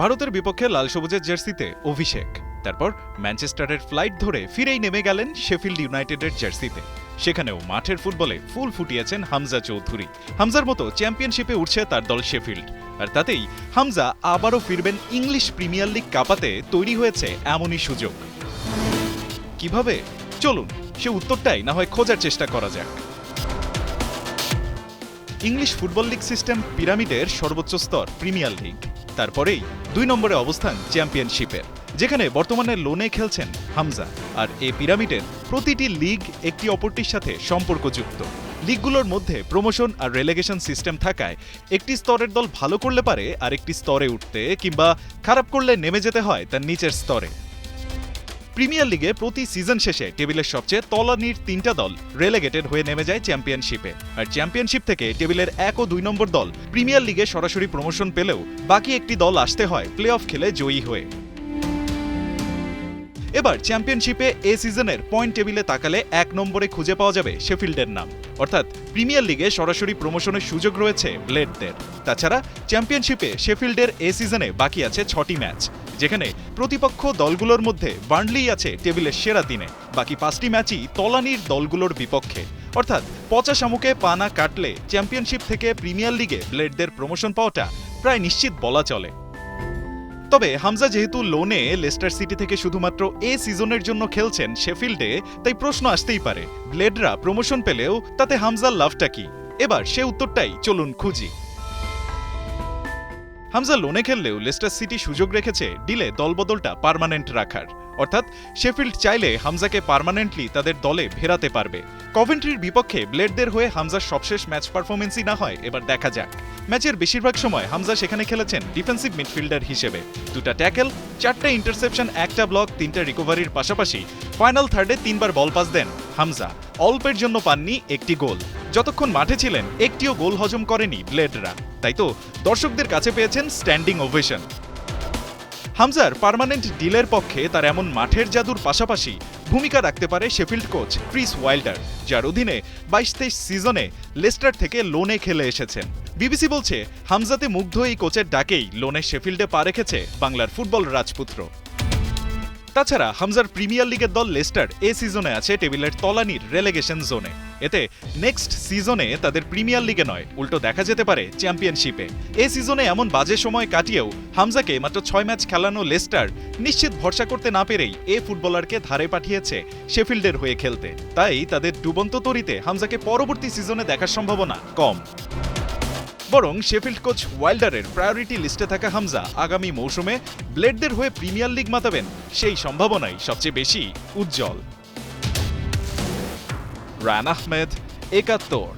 ভারতের বিপক্ষে লাল সবুজের জার্সিতে অভিষেক, তারপর ম্যানচেস্টারের ফ্লাইট ধরে ফিরেই নেমে গেলেন শেফিল্ড ইউনাইটেডের জার্সিতে। সেখানেও মাঠের ফুটবলে ফুল ফুটিয়েছেন হামজা চৌধুরী। হামজার মতো চ্যাম্পিয়নশিপে উঠছে তার দল শেফিল্ড, আর তাতেই হামজা আবারও ফিরবেন ইংলিশ প্রিমিয়ার লিগ কাঁপাতে। তৈরি হয়েছে এমনই সুযোগ। কিভাবে? চলুন সে উত্তরটাই না হয় খোঁজার চেষ্টা করা যাক। ইংলিশ ফুটবল লিগ সিস্টেম পিরামিডের সর্বোচ্চ স্তর প্রিমিয়ার লিগ, তারপরেই 2 নম্বরে অবস্থান চ্যাম্পিয়নশিপের, যেখানে বর্তমানে লোনে খেলছেন হামজা। আর এই পিরামিডের প্রতিটি লিগ একটি অপরটির সাথে সম্পর্কযুক্ত। লিগগুলোর মধ্যে প্রমোশন আর রেলেগেশন সিস্টেম থাকায় একটি স্তরের দল ভালো করলে পারে আরেকটি স্তরে উঠতে, কিংবা খারাপ করলে নেমে যেতে হয় তার নিচের স্তরে। প্রিমিয়ার লিগে প্রতি সিজন শেষে টেবিলের সবচেয়ে তলানির 3টা দল রেলেগেটেড হয়ে নেমে যায় চ্যাম্পিয়নশিপে, আর চ্যাম্পিয়নশিপ থেকে টেবিলের 1 ও 2 নম্বর দল প্রিমিয়ার লিগে সরাসরি প্রমোশন পেলেও বাকি একটি দল আসতে হয় প্লে অফ খেলে জয়ী হয়ে। এবার চ্যাম্পিয়নশিপে এ সিজনের পয়েন্ট টেবিলে তাকালে 1 নম্বরে খুঁজে পাওয়া যাবে শেফিল্ডের নাম, অর্থাৎ প্রিমিয়ার লিগে সরাসরি প্রমোশনের সুযোগ রয়েছে ব্লেডদের। তাছাড়া চ্যাম্পিয়নশিপে শেফিল্ডের এ সিজনে বাকি আছে 6টি ম্যাচ, যেখানে প্রতিপক্ষ দলগুলোর মধ্যে বার্নলি আছে টেবিলের সেরা 3-এ, বাকি 5টি ম্যাচই তলানির দলগুলোর বিপক্ষে। অর্থাৎ পচা শামুকে পা না কাটলে চ্যাম্পিয়নশিপ থেকে প্রিমিয়ার লিগে ব্লেডদের প্রমোশন পাওয়াটা প্রায় নিশ্চিত বলা চলে। তবে হামজা যেহেতু লোনে লেস্টার সিটি থেকে শুধুমাত্র এ সিজনের জন্য খেলছেন শেফিল্ডে, তাই প্রশ্ন আসতেই পারে ব্লেডরা প্রমোশন পেলেও তাতে হামজার লাভটা কি? এবার সে উত্তরটাই চলুন খুঁজি। হামজা লোনে খেললেও লেস্টার সিটি সুযোগ রেখেছে ডিলে দলবদলটা পার্মানেন্ট রাখার, অর্থাৎ শেফিল্ড চাইলে হামজাকে পার্মানেন্টলি তাদের দলে ফেরাতে পারবে। কভেন্ট্রির বিপক্ষে ব্লেডদের হয়ে হামজার সবশেষ ম্যাচ পারফরমেন্সই না হয় এবার দেখা যাক। ম্যাচের বেশিরভাগ সময় হামজা সেখানে খেলেছেন ডিফেন্সিভ মিডফিল্ডার হিসেবে। 2টা ট্যাকেল, 4টা ইন্টারসেপশন, 1টা ব্লক, 3টা রিকভারির পাশাপাশি ফাইনাল থার্ডে 3বার বল পাস দেন হামজা। অল্পের জন্য পাননি একটি গোল। যতক্ষণ মাঠে ছিলেন একটিও গোল হজম করেনি ব্লেডরা, তাই তো দর্শকদের কাছে পেয়েছেন স্ট্যান্ডিং ওভেশন। হামজার পার্মানেন্ট ডিলের পক্ষে তার এমন মাঠের জাদুর পাশাপাশি ভূমিকা রাখতে পারে শেফিল্ড কোচ ক্রিস ওয়াইল্ডার, যার অধীনে 22-23 সিজনে লেস্টার থেকে লোনে খেলে এসেছেন। বিবিসি বলছে হামজাতে মুগ্ধ এই কোচের ডাকেই লোনে শেফিল্ডে পা রেখেছে বাংলার ফুটবল রাজপুত্র। তাছাড়া হামজার প্রিমিয়ার লিগের দল লেস্টার এ সিজনে আছে টেবিলের তলানির রেলেগেশন জোনে। এতে নেক্সট সিজনে তাদের প্রিমিয়ার লিগে নয়, উল্টো দেখা যেতে পারে চ্যাম্পিয়নশিপে। এ সিজনে এমন বাজে সময় কাটিয়েও হামজাকে মাত্র 6 ম্যাচ খেলানো লেস্টার নিশ্চিত ভরসা করতে না পেরেই এ ফুটবলারকে ধারে পাঠিয়েছে শেফিল্ডের হয়ে খেলতে। তাই তাদের ডুবন্ত তরিতে হামজাকে পরবর্তী সিজনে দেখার সম্ভাবনা কম। বরং শেফিল্ড কোচ ওয়াইল্ডারের প্রায়োরিটি লিস্টে থাকা হামজা আগামী মৌসুমে ব্লেডদের হয়ে প্রিমিয়ার লিগ মাতাবেন, সেই সম্ভাবনাই সবচেয়ে বেশি উজ্জ্বল। রায়হান আহমেদ, একাত্তর।